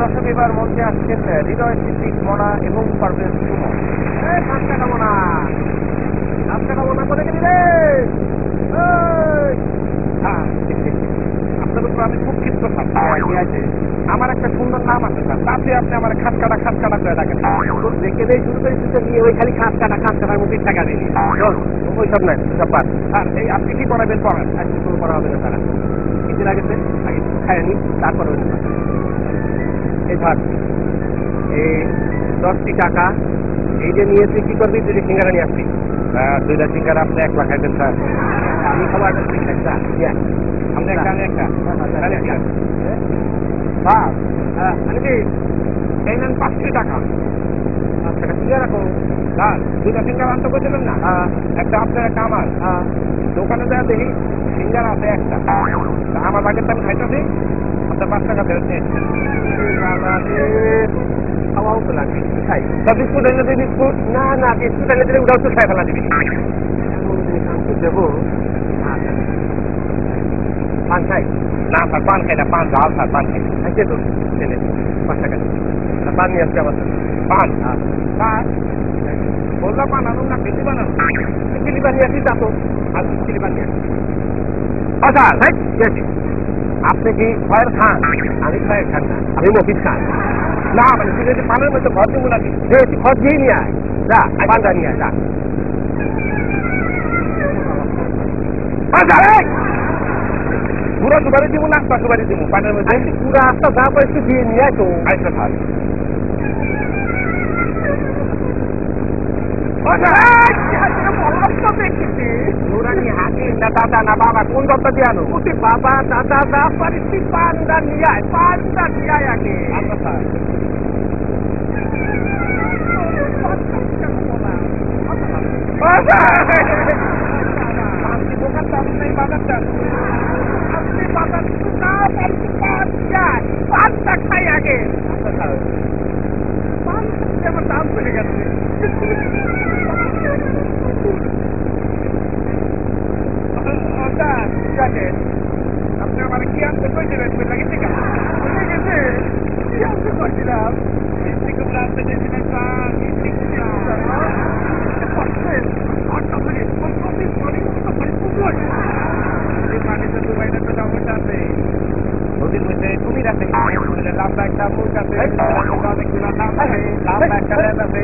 দর্শক এবার মঞ্চে আসছেন হৃদয় সিদ্দিক মনা এবং পারভেজ সুমন। কোথায় গেলি রে? আপনার উপর আমি খুব ক্ষিপ্ত আছে। আমার একটা সুন্দর নাম আছে স্যার, তাতে আপনি আমার খাস কাটা করে ডাকেন। দেখে দেয় শুরু করে শুরু নিয়ে ওই খালি খাস কাটার মুখে টাকা দিই ওইসব নাই, সব বাদ। আর এই আপনি কি পড়াবেন পড়ান, আর কিছু করা হবে না তারা কিছু লাগেছে আগে খায় নি, তারপরে এই ধর এই 10টি টাকা এই যে নিয়েছি, কি করবি তুই? সিঙ্গারা নিয়ে আসবি। 2টা সিঙ্গারা আপনি 1 লাখ খাইবেন স্যার। আমি খাবার আপনি একটা এই নেন 5টি টাকা। আচ্ছা ঠিক রাখো স্যার, 2টা সিঙ্গারা আনতে বলছিলেন না, একটা আপনার একটা আমার। দোকানে দেওয়া দেখি সিঙ্গারা আছে একটা, আমার বাগেরটা আমি খাইতেছি, আপনার 5 টাকা ফেরত নিয়ে খাওয়াও তো লাগবে। খাই বিস্কুট এনে দিই, বিস্কুট না বিস্কুট এনে দিলে ওটাও তো খাই ফেলা দিবি। দেবো পান খাই না স্যার, পান খাই না, পান ডাল স্যার, পান খাই খাইছে তো 5 টাকা পান নিয়ে আসছে আমার পান। স্যার বললাম পান আনুন না, কিলি বানানো, কিলি বানিয়ে আসি তা তো আর কিলি বানিয়ে আসি। স্যার ঠিক আপনি কি খয়ের খান? আমি খয়ের খান না, আমি মফিজ খান। না মানে তুই যদি পানের মধ্যে ঘর দেবো নাকি? তুই ঘর দিয়ে নিয়ে আয়, যা পানটা নিয়ে আয়, যা পুরা দুবারে দিব না, দুবারে দিব পানের মধ্যে পুরা আস্তা যা পাইছি দিয়ে নিয়ে আয় তো। আচ্ছা স্যার দাদা না বাবা কোন দত্তা দিয়ে আনো? বাবা দাদা যা পারিস পানটা নিয়ে আয়, পানটা নিয়ে আয় আগে। আচ্ছা স্যার দোকান চালু নেই, বাজার চালু, আপনি বাজার না পারিস পান যায়, পানটা খাই আগে। আচ্ছা স্যার পান আমার দাম বেড়ে গেছে। ঠিক আছে আপনি আমার কি আনতে কই দেবেন? লাগে ঠিক আছে কি আনতে কইছিলাম? আনতে চেয়েছিলেন পানিতে দুবাইটা তো সমস্যা আছে, নদীর মধ্যে কুমির আছে, লাম্বা একটা মুখ আছে, অনেকগুলো নাম আছে, লাম্বা একটা লেজ আছে,